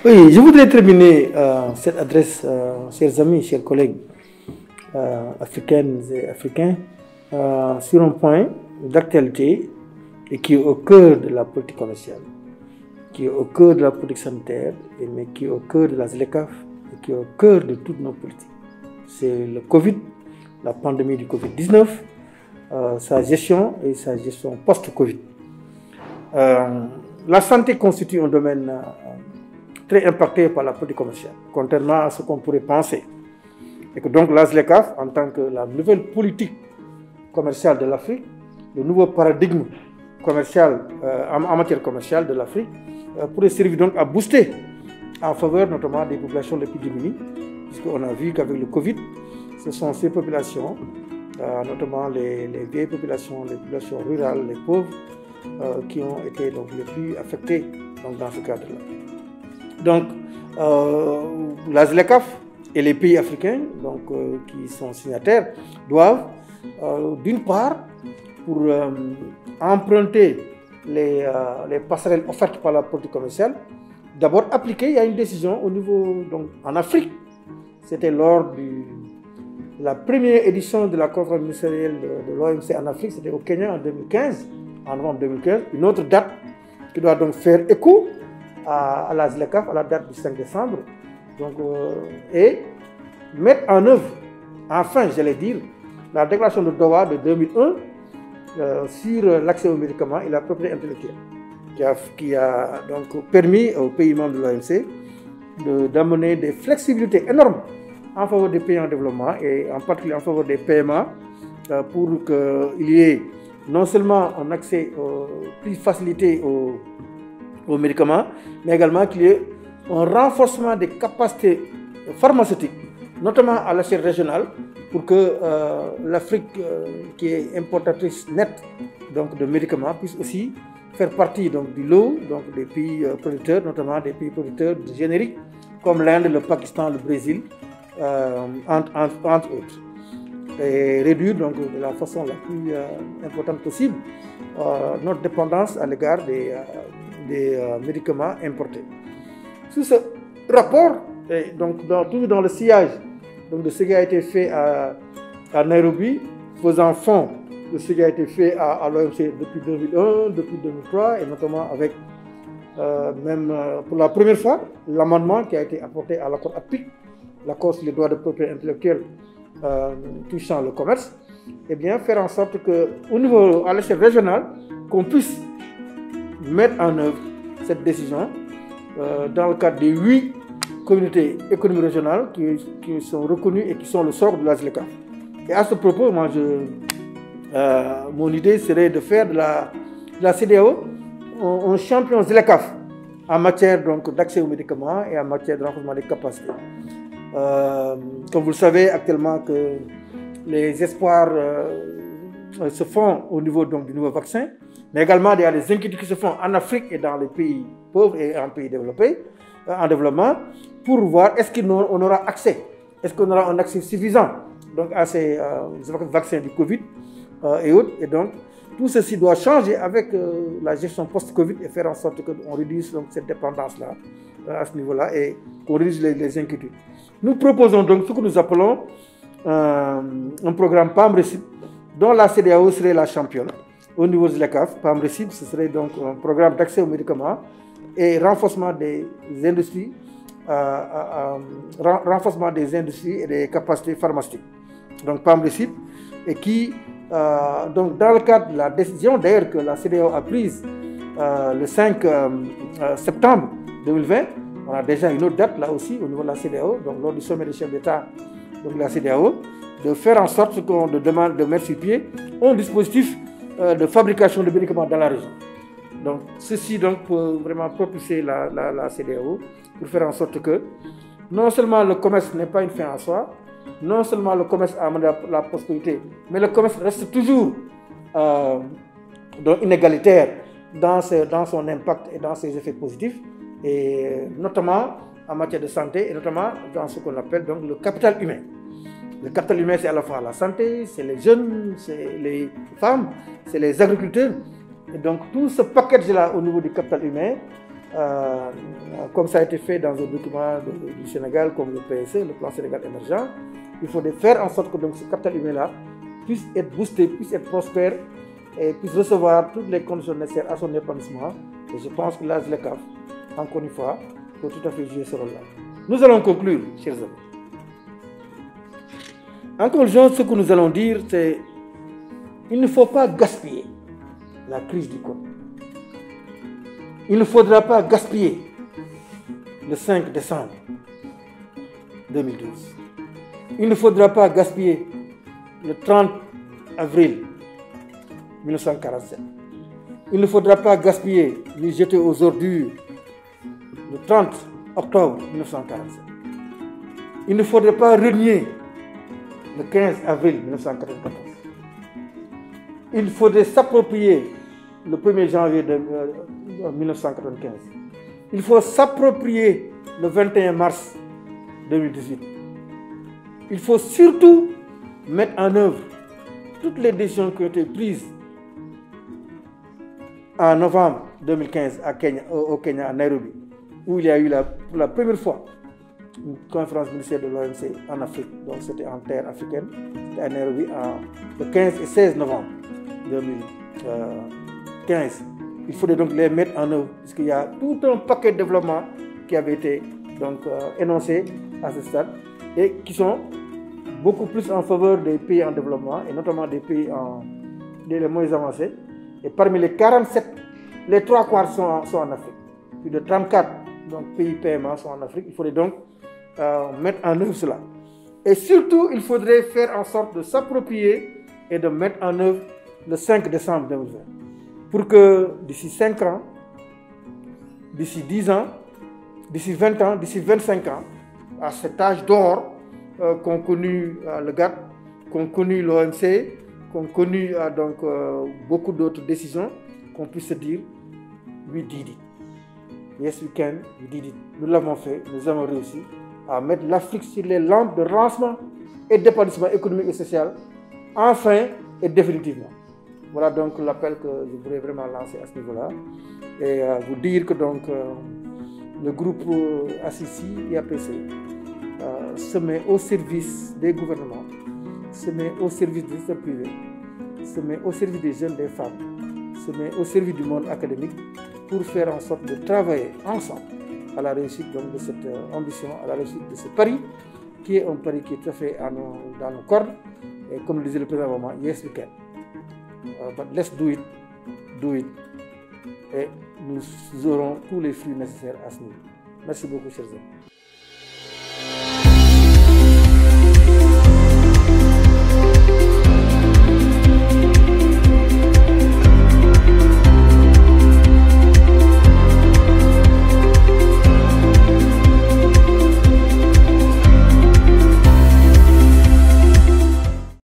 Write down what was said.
Oui, je voudrais terminer cette adresse, chers amis, chers collègues africaines et africains, sur un point d'actualité et qui est au cœur de la politique commerciale, qui est au cœur de la politique sanitaire, mais qui est au cœur de la ZLECAf et qui est au cœur de toutes nos politiques. C'est le Covid, la pandémie du Covid-19, sa gestion et sa gestion post-Covid. La santé constitue un domaine très impacté par la politique commerciale, contrairement à ce qu'on pourrait penser. Et que donc la ZLECAf, en tant que la nouvelle politique commerciale de l'Afrique, le nouveau paradigme commercial en matière commerciale de l'Afrique, pourrait servir donc à booster en faveur notamment des populations les plus démunies, puisqu'on a vu qu'avec le Covid, ce sont ces populations, notamment les vieilles populations, les populations rurales, les pauvres, qui ont été donc les plus affectées donc, dans ce cadre-là. Donc, la ZLECAf et les pays africains donc, qui sont signataires doivent, d'une part, pour emprunter les passerelles offertes par la politique commerciale, d'abord appliquer, il y a une décision au niveau, donc en Afrique, c'était lors de la première édition de la conférence ministérielle de l'OMC en Afrique, c'était au Kenya en 2015, en novembre 2015, une autre date qui doit donc faire écho à la ZLECAf, à la date du 5 décembre, donc, et mettre en œuvre, enfin, j'allais dire, la déclaration de Doha de 2001 sur l'accès aux médicaments et la propriété intellectuelle, qui a donc permis aux pays membres de l'OMC d'amener des flexibilités énormes en faveur des pays en développement et en particulier en faveur des PMA pour qu'il y ait non seulement un accès plus facilité aux médicaments, mais également qu'il y ait un renforcement des capacités pharmaceutiques, notamment à l'échelle régionale, pour que l'Afrique, qui est importatrice nette donc, de médicaments, puisse aussi faire partie donc, du lot donc, des pays producteurs, notamment des pays producteurs de génériques, comme l'Inde, le Pakistan, le Brésil, entre autres. Et réduire donc, de la façon la plus importante possible notre dépendance à l'égard des médicaments importés. Sous ce rapport, et donc toujours dans le sillage donc, de ce qui a été fait à Nairobi, faisant fond de ce qui a été fait à l'OMC depuis 2001, depuis 2003, et notamment avec même pour la première fois l'amendement qui a été apporté à l'accord APIC, l'accord sur les droits de propriété intellectuelle touchant le commerce, et bien faire en sorte qu'au niveau, à l'échelle régionale, qu'on puisse mettre en œuvre cette décision dans le cadre des 8 communautés économiques régionales qui sont reconnues et qui sont le sort de la ZLECAf. Et à ce propos, moi, mon idée serait de faire de la CEDEAO un champion ZLECAf en matière d'accès aux médicaments et en matière de renforcement des capacités. Comme vous le savez actuellement que les espoirs se font au niveau du nouveau vaccin, mais également il y a des inquiétudes qui se font en Afrique et dans les pays pauvres et en pays développés, en développement, pour voir est-ce qu'on aura accès, est-ce qu'on aura un accès suffisant donc, à ces vaccins du Covid et autres. Et donc, tout ceci doit changer avec la gestion post-Covid et faire en sorte qu'on réduise donc, cette dépendance-là à ce niveau-là et qu'on réduise les inquiétudes. Nous proposons donc ce que nous appelons un programme PAM-RECIP dont la CEDEAO serait la championne. Au niveau de ZLECAf, PAM-RECIP, ce serait donc un programme d'accès aux médicaments et renforcement des industries, et des capacités pharmaceutiques. Donc PAM-RECIP, et qui, donc dans le cadre de la décision d'ailleurs que la CEDEAO a prise le 5 septembre 2020, on a déjà une autre date là aussi au niveau de la CEDEAO, donc lors du sommet des chefs d'État de la CEDEAO, de faire en sorte qu'on demande de mettre sur pied un dispositif de fabrication de médicaments dans la région. Donc ceci donc peut vraiment propulser la CEDEAO pour faire en sorte que non seulement le commerce n'est pas une fin en soi, non seulement le commerce amène la prospérité, mais le commerce reste toujours inégalitaire dans son impact et dans ses effets positifs, et notamment en matière de santé, et notamment dans ce qu'on appelle donc le capital humain. Le capital humain, c'est à la fois la santé, c'est les jeunes, c'est les femmes, c'est les agriculteurs. Et donc tout ce package-là au niveau du capital humain comme ça a été fait dans un document du Sénégal comme le PSE, le plan Sénégal émergent. Il faut faire en sorte que donc, ce capital humain-là puisse être boosté, puisse être prospère et puisse recevoir toutes les conditions nécessaires à son épanouissement. Et je pense que l'ASLECAF, encore une fois, peut tout à fait jouer ce rôle-là. Nous allons conclure, chers amis. En conclusion, ce que nous allons dire, c'est qu'il ne faut pas gaspiller la crise du Covid. Il ne faudra pas gaspiller le 5 décembre 2012. Il ne faudra pas gaspiller le 30 avril 1947. Il ne faudra pas gaspiller ni jeter aux ordures le 30 octobre 1947. Il ne faudrait pas renier le 15 avril 1994. Il faudrait s'approprier le 1er janvier 1995. Il faut s'approprier le 21 mars 2018. Il faut surtout mettre en œuvre toutes les décisions qui ont été prises en novembre 2015 au Kenya, à Nairobi, où il y a eu pour la première fois une conférence ministérielle de l'OMC en Afrique. Donc c'était en terre africaine, c'était à Nairobi le 15 et 16 novembre 2015. Il faudrait donc les mettre en œuvre, puisqu'il y a tout un paquet de développement qui avait été donc, énoncé à ce stade et qui sont beaucoup plus en faveur des pays en développement et notamment des pays les moins avancés. Et parmi les 47, les 3 quarts sont en Afrique. Plus de 34 donc, pays PMA sont en Afrique. Il faudrait donc mettre en œuvre cela. Et surtout, il faudrait faire en sorte de s'approprier et de mettre en œuvre le 5 décembre 2020. Pour que d'ici 5 ans, d'ici 10 ans, d'ici 20 ans, d'ici 25 ans, à cet âge d'or qu'ont connu le GATT, qu'ont connu l'OMC, qu'ont connu donc beaucoup d'autres décisions, qu'on puisse se dire, we did it. Yes, we can, we did it. Nous l'avons fait, nous avons réussi à mettre l'Afrique sur les lampes de lancement et d'épanouissement économique et social, enfin et définitivement. Voilà donc l'appel que je voudrais vraiment lancer à ce niveau-là. Et vous dire que donc le groupe ACICI et APC se met au service des gouvernements, se met au service du secteur privé, se met au service des jeunes, des femmes, se met au service du monde académique pour faire en sorte de travailler ensemble à la réussite donc, de cette ambition, à la réussite de ce pari, qui est un pari qui est tout à fait dans nos cordes. Et comme le disait le président Obama, yes we can. But let's do it. Et nous aurons tous les fruits nécessaires à ce niveau. Merci beaucoup, chers amis.